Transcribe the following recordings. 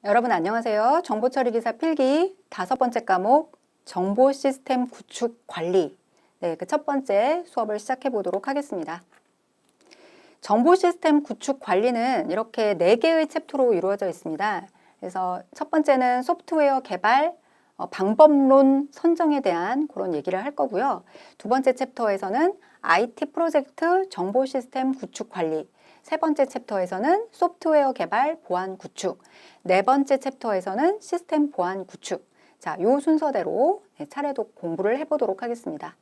여러분 안녕하세요. 정보처리기사 필기 5번째 과목 정보 시스템 구축 관리. 그 첫 번째 수업을 시작해 보도록 하겠습니다. 정보 시스템 구축 관리는 이렇게 4개의 챕터로 이루어져 있습니다. 그래서 첫 번째는 소프트웨어 개발, 방법론 선정에 대한 그런 얘기를 할 거고요. 두 번째 챕터에서는 IT 프로젝트 정보 시스템 구축 관리, 세 번째 챕터에서는 소프트웨어 개발 보안 구축, 네 번째 챕터에서는 시스템 보안 구축. 자, 요 순서대로 차례도 공부를 해보도록 하겠습니다.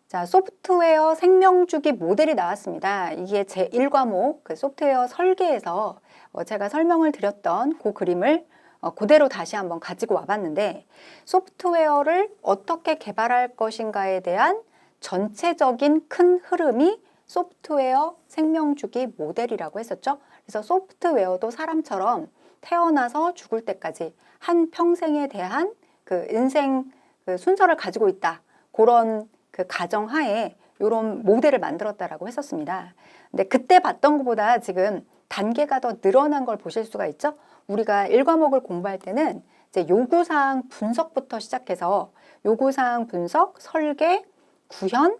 자, 소프트웨어 생명주기 모델이 나왔습니다. 이게 제1과목 그 소프트웨어 설계에서 제가 설명을 드렸던 그 그림을 그대로 다시 한번 가지고 와봤는데, 소프트웨어를 어떻게 개발할 것인가에 대한 전체적인 큰 흐름이 소프트웨어 생명주기 모델이라고 했었죠. 그래서 소프트웨어도 사람처럼 태어나서 죽을 때까지 한 평생에 대한 그 인생 그 순서를 가지고 있다. 그런 그 가정하에 이런 모델을 만들었다라고 했었습니다. 근데 그때 봤던 것보다 지금 단계가 더 늘어난 걸 보실 수가 있죠. 우리가 1과목을 공부할 때는 이제 요구사항 분석부터 시작해서 요구사항 분석, 설계, 구현,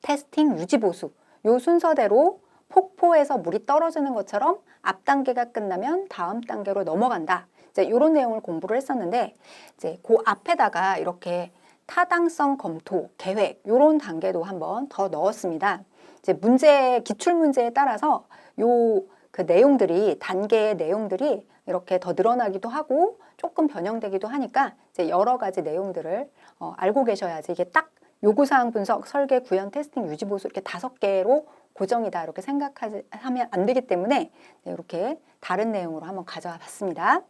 테스팅, 유지보수 요 순서대로 폭포에서 물이 떨어지는 것처럼 앞 단계가 끝나면 다음 단계로 넘어간다. 이제 이런 내용을 공부를 했었는데, 이제 그 앞에다가 이렇게 타당성 검토, 계획 이런 단계도 한번 더 넣었습니다. 이제 기출 문제에 따라서 요 그 내용들이 단계의 내용들이 이렇게 더 늘어나기도 하고 조금 변형되기도 하니까 이제 여러 가지 내용들을 알고 계셔야지 이게 딱 요구사항 분석, 설계, 구현, 테스팅, 유지보수 이렇게 5개로 고정이다 이렇게 생각하면 안 되기 때문에 이렇게 다른 내용으로 한번 가져와 봤습니다.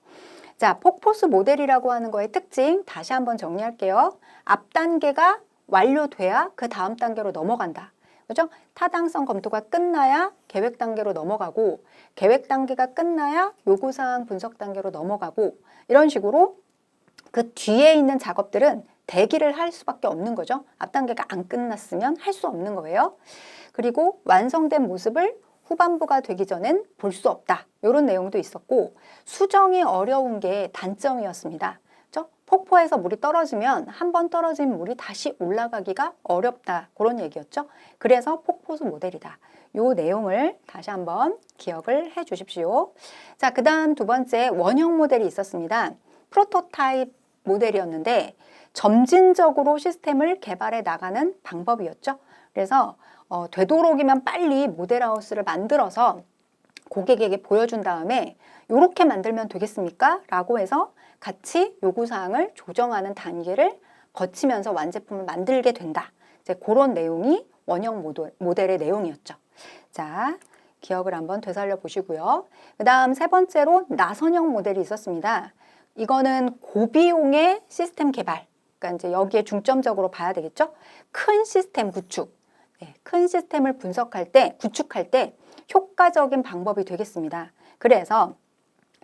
자, 폭포수 모델이라고 하는 거의 특징 다시 한번 정리할게요. 앞 단계가 완료돼야 그 다음 단계로 넘어간다. 그죠? 타당성 검토가 끝나야 계획 단계로 넘어가고, 계획 단계가 끝나야 요구사항 분석 단계로 넘어가고, 이런 식으로 그 뒤에 있는 작업들은 대기를 할 수밖에 없는 거죠. 앞 단계가 안 끝났으면 할 수 없는 거예요. 그리고 완성된 모습을 후반부가 되기 전엔 볼 수 없다. 이런 내용도 있었고, 수정이 어려운 게 단점이었습니다. 그렇죠? 폭포에서 물이 떨어지면 한 번 떨어진 물이 다시 올라가기가 어렵다. 그런 얘기였죠. 그래서 폭포수 모델이다. 이 내용을 다시 한번 기억을 해 주십시오. 자, 그 다음 두 번째 원형 모델이 있었습니다. 프로토타입 모델이었는데 점진적으로 시스템을 개발해 나가는 방법이었죠. 그래서 되도록이면 빨리 모델하우스를 만들어서 고객에게 보여준 다음에 이렇게 만들면 되겠습니까? 라고 해서 같이 요구사항을 조정하는 단계를 거치면서 완제품을 만들게 된다. 이제 그런 내용이 원형 모델의 내용이었죠. 자, 기억을 한번 되살려 보시고요. 그 다음 세 번째로 나선형 모델이 있었습니다. 이거는 고비용의 시스템 개발. 그러니까 이제 여기에 중점적으로 봐야 되겠죠? 큰 시스템 구축. 큰 시스템을 구축할 때 효과적인 방법이 되겠습니다. 그래서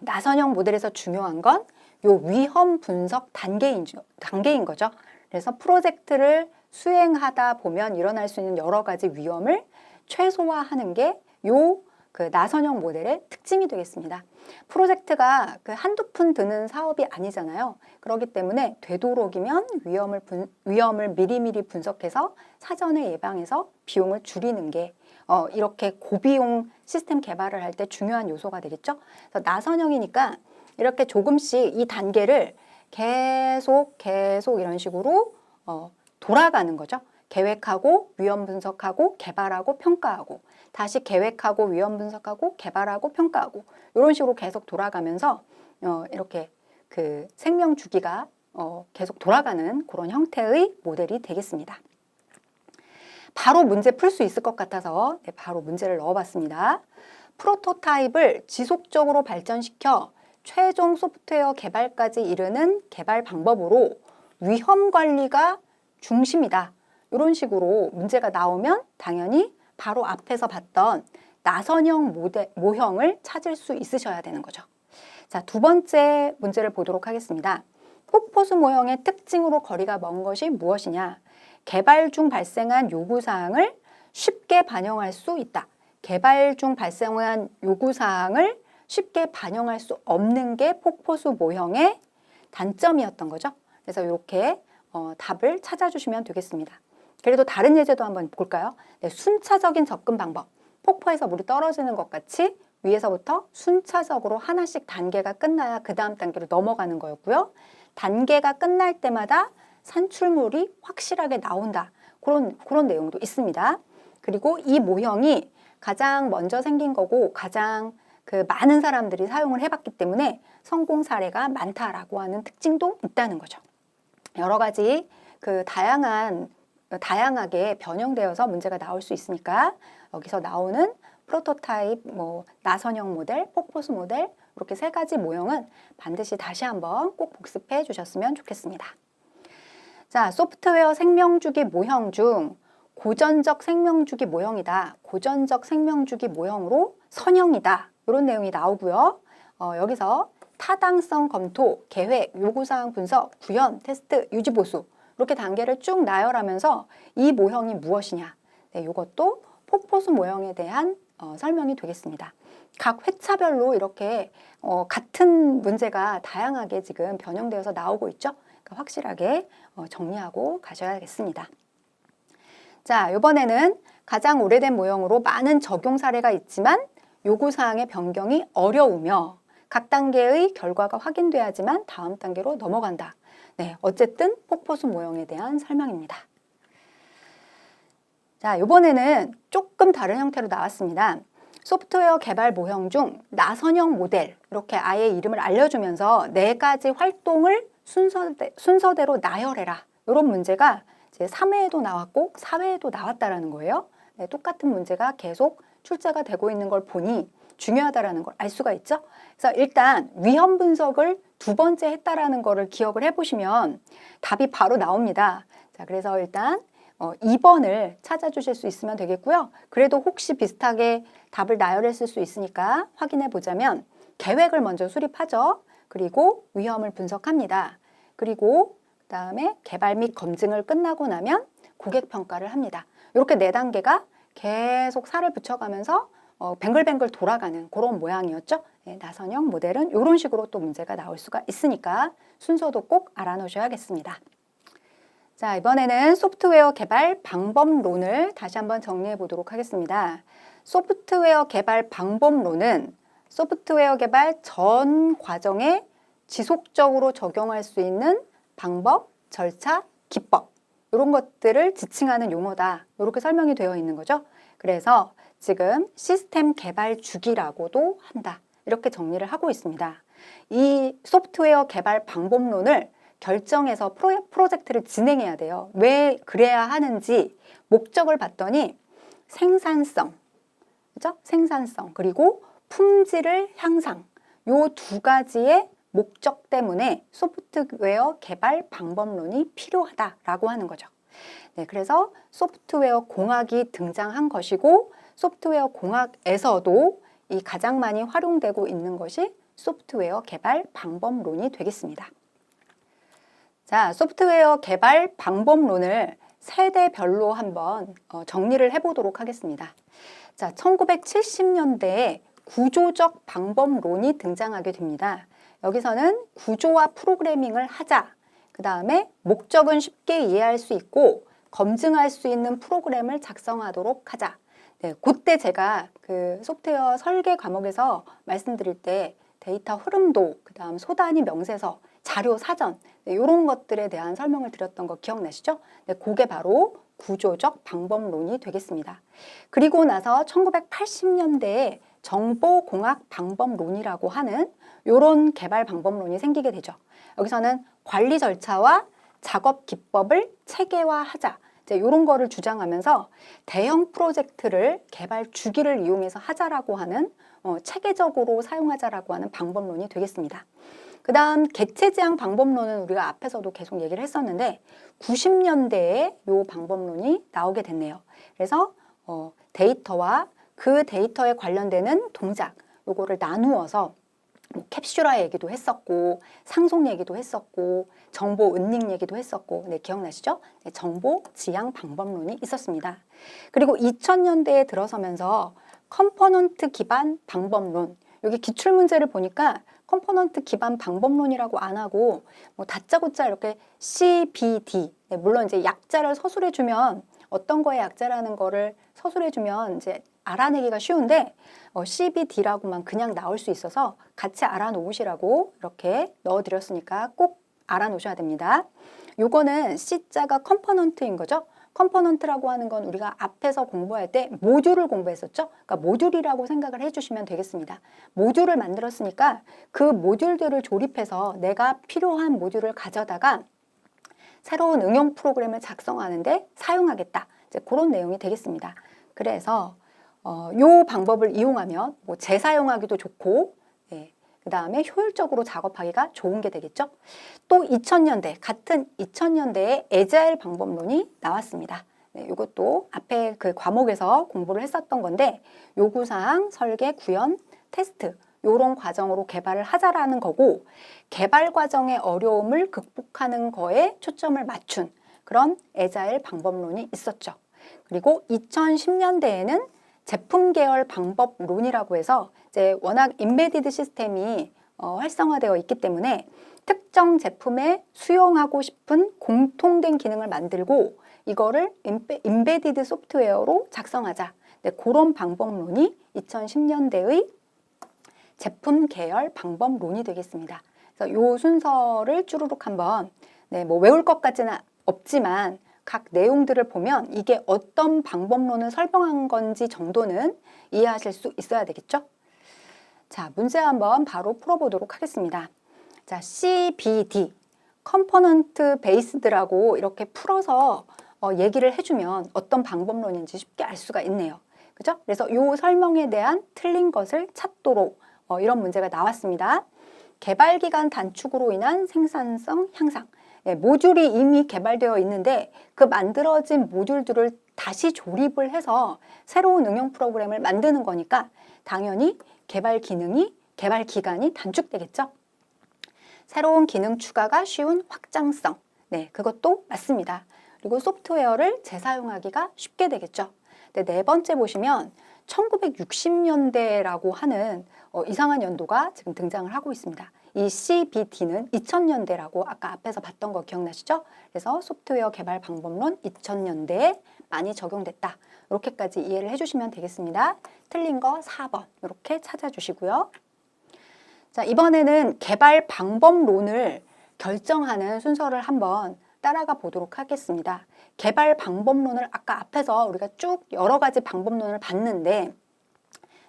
나선형 모델에서 중요한 건 요 위험 분석 단계인 거죠. 그래서 프로젝트를 수행하다 보면 일어날 수 있는 여러 가지 위험을 최소화하는 게 요 그 나선형 모델의 특징이 되겠습니다. 프로젝트가 그 한두 푼 드는 사업이 아니잖아요. 그렇기 때문에 되도록이면 위험을 미리미리 분석해서 사전에 예방해서 비용을 줄이는 게 이렇게 고비용 시스템 개발을 할 때 중요한 요소가 되겠죠. 그래서 나선형이니까 이렇게 조금씩 이 단계를 계속 이런 식으로 돌아가는 거죠. 계획하고 위험 분석하고 개발하고 평가하고 다시 계획하고 위험 분석하고 개발하고 평가하고 이런 식으로 계속 돌아가면서 이렇게 그 생명 주기가 계속 돌아가는 그런 형태의 모델이 되겠습니다. 바로 문제 풀 수 있을 것 같아서 바로 문제를 넣어봤습니다. 프로토타입을 지속적으로 발전시켜 최종 소프트웨어 개발까지 이르는 개발 방법으로 위험 관리가 중심이다. 이런 식으로 문제가 나오면 당연히 바로 앞에서 봤던 나선형 모형을 찾을 수 있으셔야 되는 거죠. 자, 두 번째 문제를 보도록 하겠습니다. 폭포수 모형의 특징으로 거리가 먼 것이 무엇이냐? 개발 중 발생한 요구사항을 쉽게 반영할 수 있다. 개발 중 발생한 요구사항을 쉽게 반영할 수 없는 게 폭포수 모형의 단점이었던 거죠. 그래서 이렇게 답을 찾아주시면 되겠습니다. 그래도 다른 예제도 한번 볼까요? 네, 순차적인 접근 방법. 폭포에서 물이 떨어지는 것 같이 위에서부터 순차적으로 하나씩 단계가 끝나야 그 다음 단계로 넘어가는 거였고요. 단계가 끝날 때마다 산출물이 확실하게 나온다. 그런 내용도 있습니다. 그리고 이 모형이 가장 먼저 생긴 거고 가장 그 많은 사람들이 사용을 해봤기 때문에 성공 사례가 많다라고 하는 특징도 있다는 거죠. 여러 가지 그 다양하게 변형되어서 문제가 나올 수 있으니까 여기서 나오는 프로토타입, 나선형 모델, 폭포수 모델 이렇게 세 가지 모형은 반드시 다시 한번 꼭 복습해 주셨으면 좋겠습니다. 자, 소프트웨어 생명주기 모형 중 고전적 생명주기 모형이다. 고전적 생명주기 모형으로 선형이다. 이런 내용이 나오고요. 여기서 타당성 검토, 계획, 요구사항 분석, 구현, 테스트, 유지보수 이렇게 단계를 쭉 나열하면서 이 모형이 무엇이냐. 네, 이것도 폭포수 모형에 대한 설명이 되겠습니다. 각 회차별로 이렇게 같은 문제가 다양하게 지금 변형되어서 나오고 있죠. 그러니까 확실하게 정리하고 가셔야겠습니다. 자, 이번에는 가장 오래된 모형으로 많은 적용 사례가 있지만 요구사항의 변경이 어려우며 각 단계의 결과가 확인돼야지만 다음 단계로 넘어간다. 네, 어쨌든 폭포수 모형에 대한 설명입니다. 자, 이번에는 조금 다른 형태로 나왔습니다. 소프트웨어 개발 모형 중 나선형 모델 이렇게 아예 이름을 알려주면서 4가지 활동을 순서대로 나열해라. 이런 문제가 이제 3회에도 나왔고 4회에도 나왔다라는 거예요. 네, 똑같은 문제가 계속 출제가 되고 있는 걸 보니 중요하다라는 걸 알 수가 있죠. 그래서 일단 위험 분석을 2번째 했다라는 거를 기억을 해보시면 답이 바로 나옵니다. 자, 그래서 일단 2번을 찾아주실 수 있으면 되겠고요. 그래도 혹시 비슷하게 답을 나열했을 수 있으니까 확인해 보자면 계획을 먼저 수립하죠. 그리고 위험을 분석합니다. 그리고 그다음에 개발 및 검증을 끝나고 나면 고객 평가를 합니다. 이렇게 4단계가 계속 살을 붙여가면서 뱅글뱅글 돌아가는 그런 모양이었죠. 네, 나선형 모델은 이런 식으로 또 문제가 나올 수가 있으니까 순서도 꼭 알아놓으셔야겠습니다. 자, 이번에는 소프트웨어 개발 방법론을 다시 한번 정리해 보도록 하겠습니다. 소프트웨어 개발 방법론은 소프트웨어 개발 전 과정에 지속적으로 적용할 수 있는 방법, 절차, 기법 이런 것들을 지칭하는 용어다. 이렇게 설명이 되어 있는 거죠. 그래서 지금 시스템 개발 주기라고도 한다. 이렇게 정리를 하고 있습니다. 이 소프트웨어 개발 방법론을 결정해서 프로젝트를 진행해야 돼요. 왜 그래야 하는지 목적을 봤더니 생산성, 그죠? 생산성 그리고 품질을 향상 요 2가지의 목적 때문에 소프트웨어 개발 방법론이 필요하다라고 하는 거죠. 네, 그래서 소프트웨어 공학이 등장한 것이고 소프트웨어 공학에서도 이 가장 많이 활용되고 있는 것이 소프트웨어 개발 방법론이 되겠습니다. 자, 소프트웨어 개발 방법론을 세대별로 한번 정리를 해보도록 하겠습니다. 자, 1970년대에 구조적 방법론이 등장하게 됩니다. 여기서는 구조화 프로그래밍을 하자. 그 다음에 목적은 쉽게 이해할 수 있고 검증할 수 있는 프로그램을 작성하도록 하자. 네, 그때 제가 그 소프트웨어 설계 과목에서 말씀드릴 때 데이터 흐름도, 그 다음 소단위 명세서, 자료 사전 네, 이런 것들에 대한 설명을 드렸던 거 기억나시죠? 네, 그게 바로 구조적 방법론이 되겠습니다. 그리고 나서 1980년대에 정보공학 방법론이라고 하는 이런 개발 방법론이 생기게 되죠. 여기서는 관리 절차와 작업 기법을 체계화하자. 이런 거를 주장하면서 대형 프로젝트를 개발 주기를 이용해서 하자라고 하는 체계적으로 사용하자라고 하는 방법론이 되겠습니다. 그 다음 객체지향 방법론은 우리가 앞에서도 계속 얘기를 했었는데 90년대에 이 방법론이 나오게 됐네요. 그래서 데이터와 그 데이터에 관련되는 동작 요거를 나누어서 캡슐화 얘기도 했었고 상속 얘기도 했었고 정보 은닉 얘기도 했었고 네, 기억나시죠? 네, 정보 지향 방법론이 있었습니다. 그리고 2000년대에 들어서면서 컴포넌트 기반 방법론 여기 기출 문제를 보니까 컴포넌트 기반 방법론이라고 안 하고 뭐 다짜고짜 이렇게 CBD, 네, 물론 이제 약자를 서술해주면 어떤 거의 약자라는 거를 서술해주면 이제 알아내기가 쉬운데 CBD라고만 그냥 나올 수 있어서 같이 알아놓으시라고 이렇게 넣어드렸으니까 꼭 알아놓으셔야 됩니다. 요거는 C자가 컴포넌트인 거죠. 컴포넌트라고 하는 건 우리가 앞에서 공부할 때 모듈을 공부했었죠. 그러니까 모듈이라고 생각을 해주시면 되겠습니다. 모듈을 만들었으니까 그 모듈들을 조립해서 내가 필요한 모듈을 가져다가 새로운 응용 프로그램을 작성하는데 사용하겠다. 이제 그런 내용이 되겠습니다. 그래서 요 방법을 이용하면 뭐 재사용하기도 좋고, 네, 그 다음에 효율적으로 작업하기가 좋은 게 되겠죠. 또 2000년대, 같은 2000년대에 애자일 방법론이 나왔습니다. 네, 이것도 앞에 그 과목에서 공부를 했었던 건데 요구사항, 설계, 구현, 테스트 요런 과정으로 개발을 하자라는 거고 개발 과정의 어려움을 극복하는 거에 초점을 맞춘 그런 애자일 방법론이 있었죠. 그리고 2010년대에는 제품 계열 방법론이라고 해서 이제 워낙 인베디드 시스템이 활성화되어 있기 때문에 특정 제품에 수용하고 싶은 공통된 기능을 만들고 이거를 인베디드 소프트웨어로 작성하자. 네, 그런 방법론이 2010년대의 제품 계열 방법론이 되겠습니다. 그래서 요 순서를 쭈루룩 한번 네, 뭐 외울 것 같지는 없지만 각 내용들을 보면 이게 어떤 방법론을 설명한 건지 정도는 이해하실 수 있어야 되겠죠? 자, 문제 한번 바로 풀어보도록 하겠습니다. 자, CBD, 컴포넌트 베이스드라고 이렇게 풀어서 얘기를 해주면 어떤 방법론인지 쉽게 알 수가 있네요. 그죠? 그래서 요 설명에 대한 틀린 것을 찾도록 이런 문제가 나왔습니다. 개발 기간 단축으로 인한 생산성 향상. 네, 모듈이 이미 개발되어 있는데 그 만들어진 모듈들을 다시 조립을 해서 새로운 응용 프로그램을 만드는 거니까 당연히 개발 기간이 단축되겠죠. 새로운 기능 추가가 쉬운 확장성. 네, 그것도 맞습니다. 그리고 소프트웨어를 재사용하기가 쉽게 되겠죠. 네 번째 보시면 1960년대라고 하는 이상한 연도가 지금 등장을 하고 있습니다. 이 CBD는 2000년대라고 아까 앞에서 봤던 거 기억나시죠? 그래서 소프트웨어 개발 방법론 2000년대에 많이 적용됐다. 이렇게까지 이해를 해주시면 되겠습니다. 틀린 거 4번 이렇게 찾아주시고요. 자, 이번에는 개발 방법론을 결정하는 순서를 한번 따라가 보도록 하겠습니다. 개발 방법론을 아까 앞에서 우리가 쭉 여러 가지 방법론을 봤는데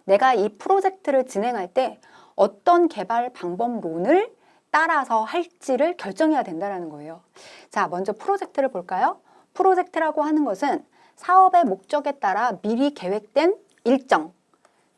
내가 이 프로젝트를 진행할 때 어떤 개발 방법론을 따라서 할지를 결정해야 된다는 거예요. 자, 먼저 프로젝트를 볼까요? 프로젝트라고 하는 것은 사업의 목적에 따라 미리 계획된 일정,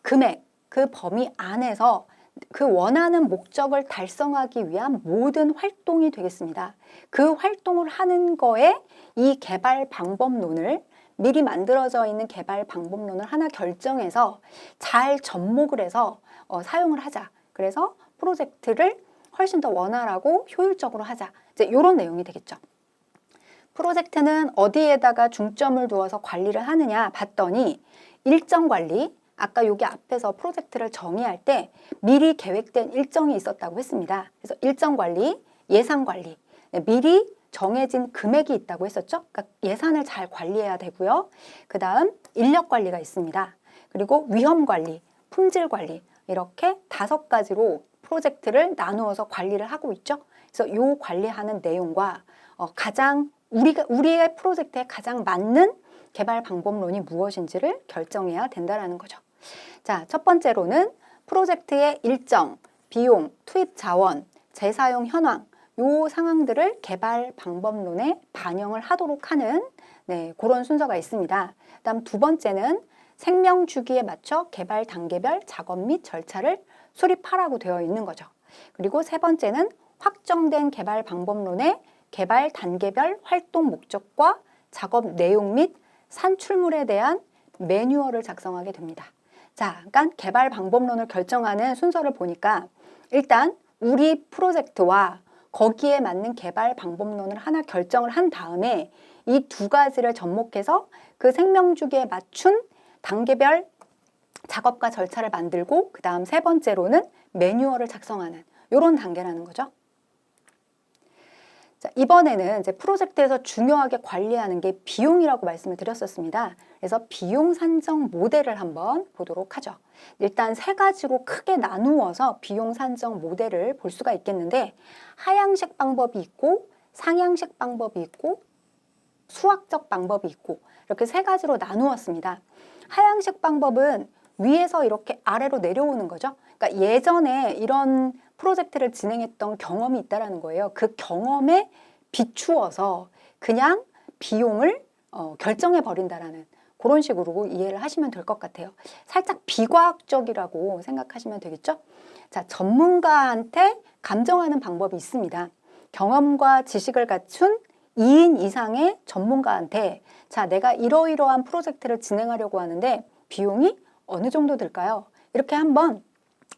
금액, 그 범위 안에서 그 원하는 목적을 달성하기 위한 모든 활동이 되겠습니다. 그 활동을 하는 거에 이 개발 방법론을 미리 만들어져 있는 개발 방법론을 하나 결정해서 잘 접목을 해서 사용을 하자. 그래서 프로젝트를 훨씬 더 원활하고 효율적으로 하자. 이제 이런 내용이 되겠죠. 프로젝트는 어디에다가 중점을 두어서 관리를 하느냐 봤더니 일정 관리, 아까 여기 앞에서 프로젝트를 정의할 때 미리 계획된 일정이 있었다고 했습니다. 그래서 일정 관리, 예산 관리, 미리 정해진 금액이 있다고 했었죠. 그러니까 예산을 잘 관리해야 되고요. 그 다음 인력 관리가 있습니다. 그리고 위험 관리, 품질 관리 이렇게 5가지로 프로젝트를 나누어서 관리를 하고 있죠. 그래서 이 관리하는 내용과 가장 우리의 프로젝트에 가장 맞는 개발 방법론이 무엇인지를 결정해야 된다는 거죠. 자, 첫 번째로는 프로젝트의 일정, 비용, 투입 자원, 재사용 현황 요 상황들을 개발 방법론에 반영을 하도록 하는 그런 순서가 있습니다. 그다음 두 번째는 생명 주기에 맞춰 개발 단계별 작업 및 절차를 수립하라고 되어 있는 거죠. 그리고 세 번째는 확정된 개발 방법론의 개발 단계별 활동 목적과 작업 내용 및 산출물에 대한 매뉴얼을 작성하게 됩니다. 자, 그러니까 개발 방법론을 결정하는 순서를 보니까 일단 우리 프로젝트와 거기에 맞는 개발 방법론을 하나 결정을 한 다음에 이 2가지를 접목해서 그 생명주기에 맞춘 단계별 작업과 절차를 만들고 그 다음 세 번째로는 매뉴얼을 작성하는 이런 단계라는 거죠. 자, 이번에는 이제 프로젝트에서 중요하게 관리하는 게 비용이라고 말씀을 드렸었습니다. 그래서 비용 산정 모델을 한번 보도록 하죠. 일단 세 가지로 크게 나누어서 비용 산정 모델을 볼 수가 있겠는데 하향식 방법이 있고 상향식 방법이 있고 수학적 방법이 있고 이렇게 세 가지로 나누었습니다. 하향식 방법은 위에서 이렇게 아래로 내려오는 거죠. 그러니까 예전에 이런 프로젝트를 진행했던 경험이 있다라는 거예요. 그 경험에 비추어서 그냥 비용을 결정해 버린다라는 그런 식으로 이해를 하시면 될 것 같아요. 살짝 비과학적이라고 생각하시면 되겠죠? 자, 전문가한테 감정하는 방법이 있습니다. 경험과 지식을 갖춘 2인 이상의 전문가한테 자, 내가 이러이러한 프로젝트를 진행하려고 하는데 비용이 어느 정도 들까요? 이렇게 한번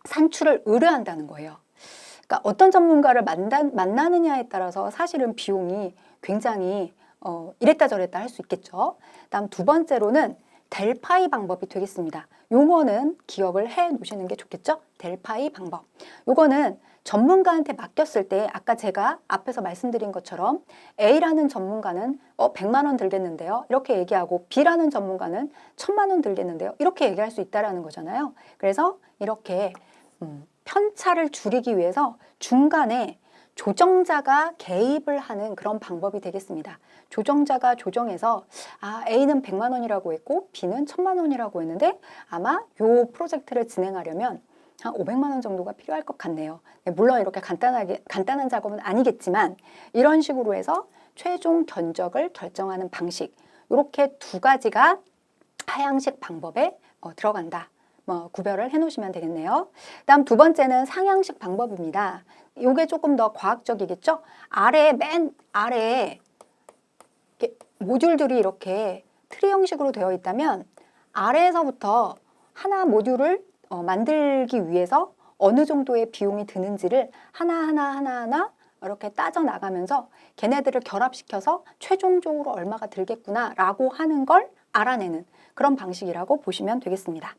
산출을 의뢰한다는 거예요. 그러니까 어떤 전문가를 만나느냐에 따라서 사실은 비용이 굉장히 이랬다 저랬다 할 수 있겠죠. 다음 두 번째로는 델파이 방법이 되겠습니다. 요거는 기억을 해 놓으시는 게 좋겠죠? 델파이 방법. 요거는 전문가한테 맡겼을 때 아까 제가 앞에서 말씀드린 것처럼 A라는 전문가는 100만 원 들겠는데요. 이렇게 얘기하고 B라는 전문가는 1000만 원 들겠는데요. 이렇게 얘기할 수 있다는 거잖아요. 그래서 이렇게 편차를 줄이기 위해서 중간에 조정자가 개입을 하는 그런 방법이 되겠습니다. 조정자가 조정해서 A는 100만 원이라고 했고 B는 1000만 원이라고 했는데 아마 이 프로젝트를 진행하려면 한 500만 원 정도가 필요할 것 같네요. 물론 이렇게 간단한 작업은 아니겠지만 이런 식으로 해서 최종 견적을 결정하는 방식 이렇게 두 가지가 하향식 방법에 들어간다. 구별을 해 놓으시면 되겠네요. 다음 두 번째는 상향식 방법입니다. 이게 조금 더 과학적이겠죠? 맨 아래에 이렇게 모듈들이 이렇게 트리 형식으로 되어 있다면 아래에서부터 하나 모듈을 만들기 위해서 어느 정도의 비용이 드는지를 하나하나 이렇게 따져 나가면서 걔네들을 결합시켜서 최종적으로 얼마가 들겠구나라고 하는 걸 알아내는 그런 방식이라고 보시면 되겠습니다.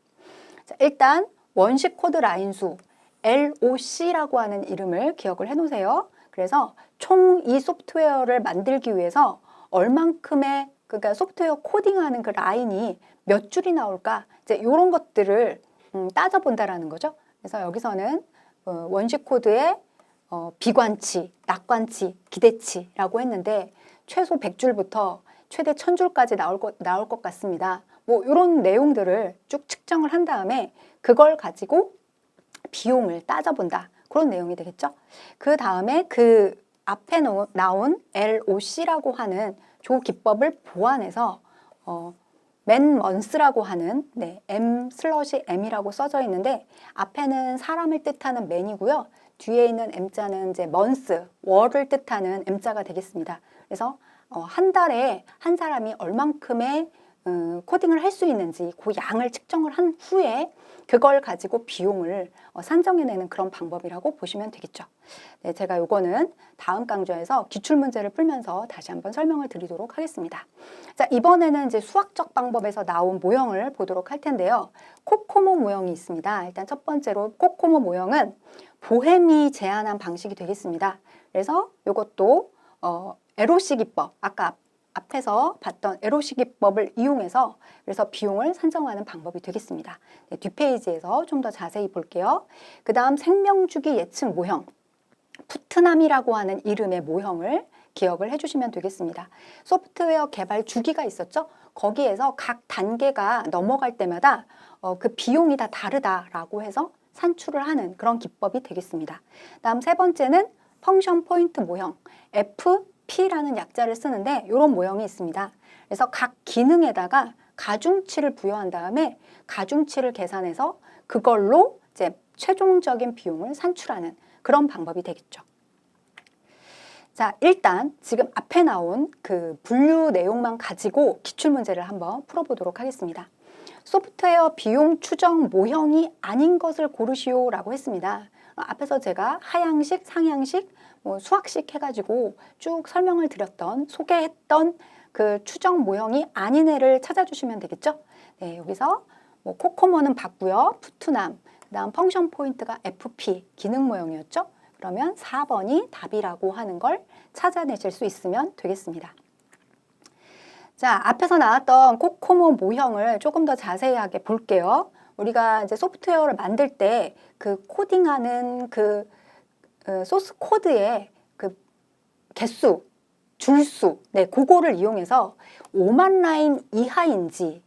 자, 일단 원식 코드 라인수 LOC라고 하는 이름을 기억을 해 놓으세요. 그래서 총 이 소프트웨어를 만들기 위해서 얼만큼의 그러니까 소프트웨어 코딩하는 그 라인이 몇 줄이 나올까 이제 이런 것들을 따져본다라는 거죠. 그래서 여기서는 원식 코드의 비관치, 낙관치, 기대치라고 했는데 최소 100줄부터 최대 1000줄까지 나올 것 같습니다. 이런 내용들을 쭉 측정을 한 다음에 그걸 가지고 비용을 따져본다. 그런 내용이 되겠죠. 그 다음에 그 앞에 나온 LOC라고 하는 조 기법을 보완해서 맨먼스라고 하는 M/M이라고 써져 있는데 앞에는 사람을 뜻하는 맨이고요. 뒤에 있는 M자는 이제 먼스, 월을 뜻하는 M자가 되겠습니다. 그래서 한 달에 한 사람이 얼만큼의 코딩을 할 수 있는지 그 양을 측정을 한 후에 그걸 가지고 비용을 산정해내는 그런 방법이라고 보시면 되겠죠. 네, 제가 요거는 다음 강좌에서 기출문제를 풀면서 다시 한번 설명을 드리도록 하겠습니다. 자, 이번에는 이제 수학적 방법에서 나온 모형을 보도록 할 텐데요. 코코모 모형이 있습니다. 일단 첫 번째로 코코모 모형은 보헤미 제안한 방식이 되겠습니다. 그래서 요것도 LOC 기법, 아까 앞에서 봤던 LOC 기법을 이용해서 그래서 비용을 산정하는 방법이 되겠습니다. 네, 뒷페이지에서 좀 더 자세히 볼게요. 그 다음 생명주기 예측 모형, 푸트남이라고 하는 이름의 모형을 기억을 해주시면 되겠습니다. 소프트웨어 개발 주기가 있었죠? 거기에서 각 단계가 넘어갈 때마다 그 비용이 다 다르다라고 해서 산출을 하는 그런 기법이 되겠습니다. 다음 세 번째는 펑션 포인트 모형, FP라는 약자를 쓰는데 이런 모형이 있습니다. 그래서 각 기능에다가 가중치를 부여한 다음에 가중치를 계산해서 그걸로 이제 최종적인 비용을 산출하는 그런 방법이 되겠죠. 자, 일단 지금 앞에 나온 그 분류 내용만 가지고 기출문제를 한번 풀어보도록 하겠습니다. 소프트웨어 비용 추정 모형이 아닌 것을 고르시오라고 했습니다. 앞에서 제가 하향식, 상향식, 수학식 해가지고 쭉 설명을 드렸던, 소개했던 그 추정 모형이 아닌 애를 찾아주시면 되겠죠. 네, 여기서 뭐 코코모는 봤고요. 푸트남, 그다음 펑션 포인트가 FP, 기능 모형이었죠. 그러면 4번이 답이라고 하는 걸 찾아내실 수 있으면 되겠습니다. 자, 앞에서 나왔던 코코모 모형을 조금 더 자세하게 볼게요. 우리가 이제 소프트웨어를 만들 때 그 코딩하는 그 소스 코드의 그 개수, 줄수, 네, 그거를 이용해서 5만 라인 이하인지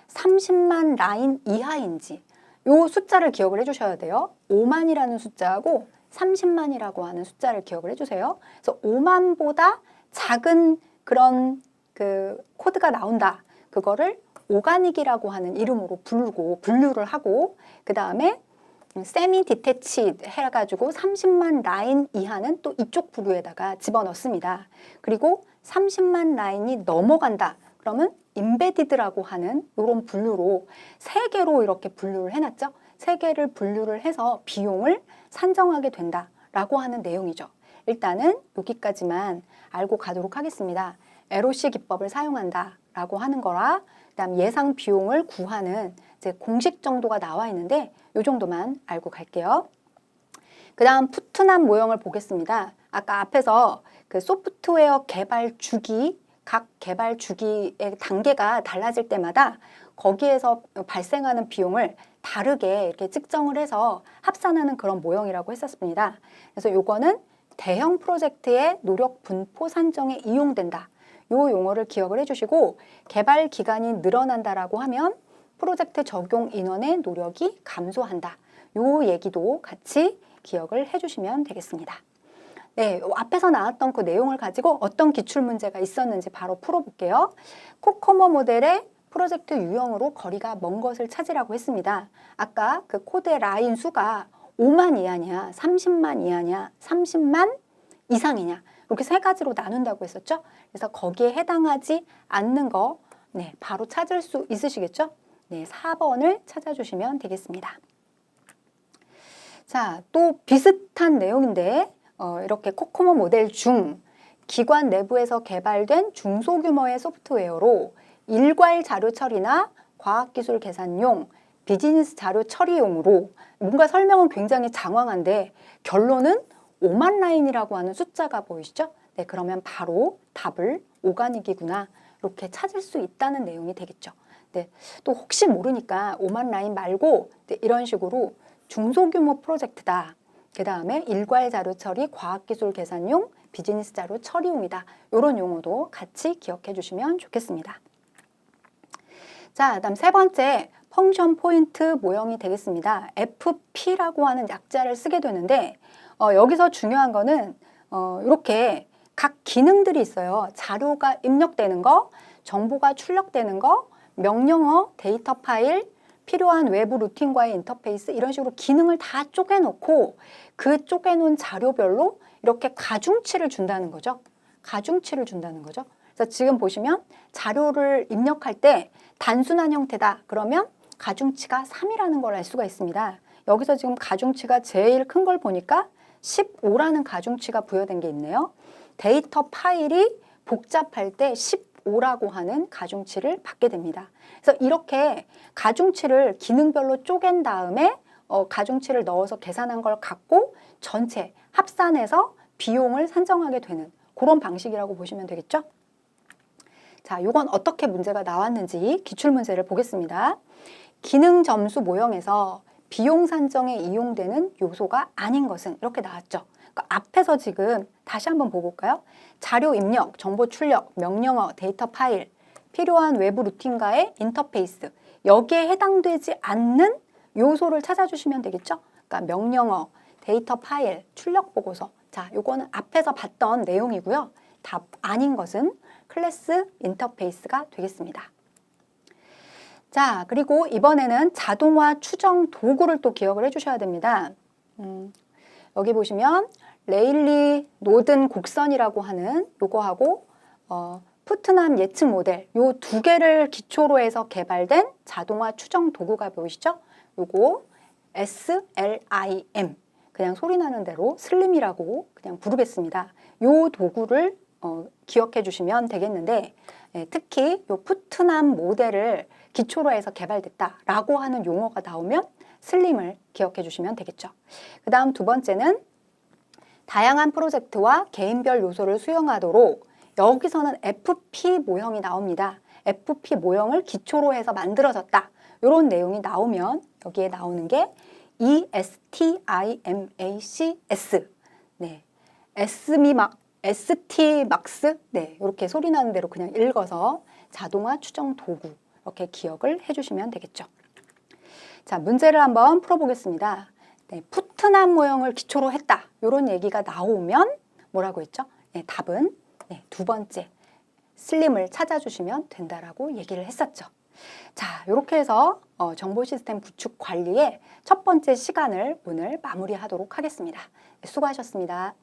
30만 라인 이하인지 요 숫자를 기억을 해주셔야 돼요. 5만이라는 숫자하고 30만이라고 하는 숫자를 기억을 해주세요. 그래서 5만보다 작은 그런 그 코드가 나온다. 그거를 오가닉이라고 하는 이름으로 부르고 분류를 하고 그 다음에 세미 디태치 해가지고 30만 라인 이하는 또 이쪽 부류에다가 집어넣습니다. 그리고 30만 라인이 넘어간다. 그러면 임베디드라고 하는 이런 분류로 3개로 이렇게 분류를 해놨죠. 3개를 분류를 해서 비용을 산정하게 된다라고 하는 내용이죠. 일단은 여기까지만 알고 가도록 하겠습니다. LOC 기법을 사용한다라고 하는 거라 그다음 예상 비용을 구하는 이제 공식 정도가 나와 있는데 이 정도만 알고 갈게요. 그 다음 푸트남 모형을 보겠습니다. 아까 앞에서 그 소프트웨어 개발 주기, 각 개발 주기의 단계가 달라질 때마다 거기에서 발생하는 비용을 다르게 이렇게 측정을 해서 합산하는 그런 모형이라고 했었습니다. 그래서 요거는 대형 프로젝트의 노력 분포 산정에 이용된다. 요 용어를 기억을 해주시고 개발 기간이 늘어난다라고 하면 프로젝트 적용 인원의 노력이 감소한다. 요 얘기도 같이 기억을 해주시면 되겠습니다. 네, 앞에서 나왔던 그 내용을 가지고 어떤 기출문제가 있었는지 바로 풀어볼게요. 코코모 모델의 프로젝트 유형으로 거리가 먼 것을 찾으라고 했습니다. 아까 그 코드의 라인 수가 5만 이하냐, 30만 이하냐, 30만 이상이냐 이렇게 3가지로 나눈다고 했었죠. 그래서 거기에 해당하지 않는 거 네, 바로 찾을 수 있으시겠죠? 네, 4번을 찾아주시면 되겠습니다. 자, 또 비슷한 내용인데 이렇게 코코모 모델 중 기관 내부에서 개발된 중소규모의 소프트웨어로 일괄 자료 처리나 과학기술 계산용, 비즈니스 자료 처리용으로 뭔가 설명은 굉장히 장황한데 결론은 5만 라인이라고 하는 숫자가 보이시죠? 네, 그러면 바로 답을 오가닉이구나 이렇게 찾을 수 있다는 내용이 되겠죠. 네, 또 혹시 모르니까 5만 라인 말고 네, 이런 식으로 중소규모 프로젝트다. 그 다음에 일괄 자료 처리, 과학기술 계산용, 비즈니스 자료 처리용이다. 이런 용어도 같이 기억해 주시면 좋겠습니다. 자, 그다음 3번째 펑션 포인트 모형이 되겠습니다. FP라고 하는 약자를 쓰게 되는데 여기서 중요한 거는 이렇게 각 기능들이 있어요. 자료가 입력되는 거, 정보가 출력되는 거, 명령어, 데이터 파일, 필요한 외부 루틴과의 인터페이스 이런 식으로 기능을 다 쪼개놓고 그 쪼개놓은 자료별로 이렇게 가중치를 준다는 거죠. 가중치를 준다는 거죠. 그래서 지금 보시면 자료를 입력할 때 단순한 형태다. 그러면 가중치가 3이라는 걸 알 수가 있습니다. 여기서 지금 가중치가 제일 큰 걸 보니까 15라는 가중치가 부여된 게 있네요. 데이터 파일이 복잡할 때 15라고 하는 가중치를 받게 됩니다. 그래서 이렇게 가중치를 기능별로 쪼갠 다음에 가중치를 넣어서 계산한 걸 갖고 전체 합산해서 비용을 산정하게 되는 그런 방식이라고 보시면 되겠죠? 자, 이건 어떻게 문제가 나왔는지 기출문제를 보겠습니다. 기능 점수 모형에서 비용 산정에 이용되는 요소가 아닌 것은 이렇게 나왔죠. 그러니까 앞에서 지금 다시 한번 보고 볼까요? 자료 입력, 정보 출력, 명령어, 데이터 파일, 필요한 외부 루틴과의 인터페이스 여기에 해당되지 않는 요소를 찾아주시면 되겠죠? 그러니까 명령어, 데이터 파일, 출력 보고서 자, 요거는 앞에서 봤던 내용이고요. 답 아닌 것은 클래스 인터페이스가 되겠습니다. 자, 그리고 이번에는 자동화 추정 도구를 또 기억을 해주셔야 됩니다. 여기 보시면 레일리 노든 곡선이라고 하는 요거하고 푸트남 예측 모델 요 2개를 기초로 해서 개발된 자동화 추정 도구가 보이시죠? 요거 SLIM 그냥 소리 나는 대로 슬림이라고 그냥 부르겠습니다. 요 도구를 기억해 주시면 되겠는데 특히 요 푸트남 모델을 기초로 해서 개발됐다라고 하는 용어가 나오면 슬림을 기억해 주시면 되겠죠. 그 다음 두 번째는 다양한 프로젝트와 개인별 요소를 수용하도록 여기서는 FP 모형이 나옵니다. FP 모형을 기초로 해서 만들어졌다. 이런 내용이 나오면 여기에 나오는 게 ESTIMACS. 네. STMAX. 네. 이렇게 소리 나는 대로 그냥 읽어서 자동화 추정 도구. 이렇게 기억을 해주시면 되겠죠. 자, 문제를 한번 풀어보겠습니다. 네, 푸트남 모형을 기초로 했다. 이런 얘기가 나오면 뭐라고 했죠? 네, 답은 두 번째 슬림을 찾아주시면 된다라고 얘기를 했었죠. 자, 이렇게 해서 정보 시스템 구축 관리의 첫 번째 시간을 오늘 마무리하도록 하겠습니다. 네, 수고하셨습니다.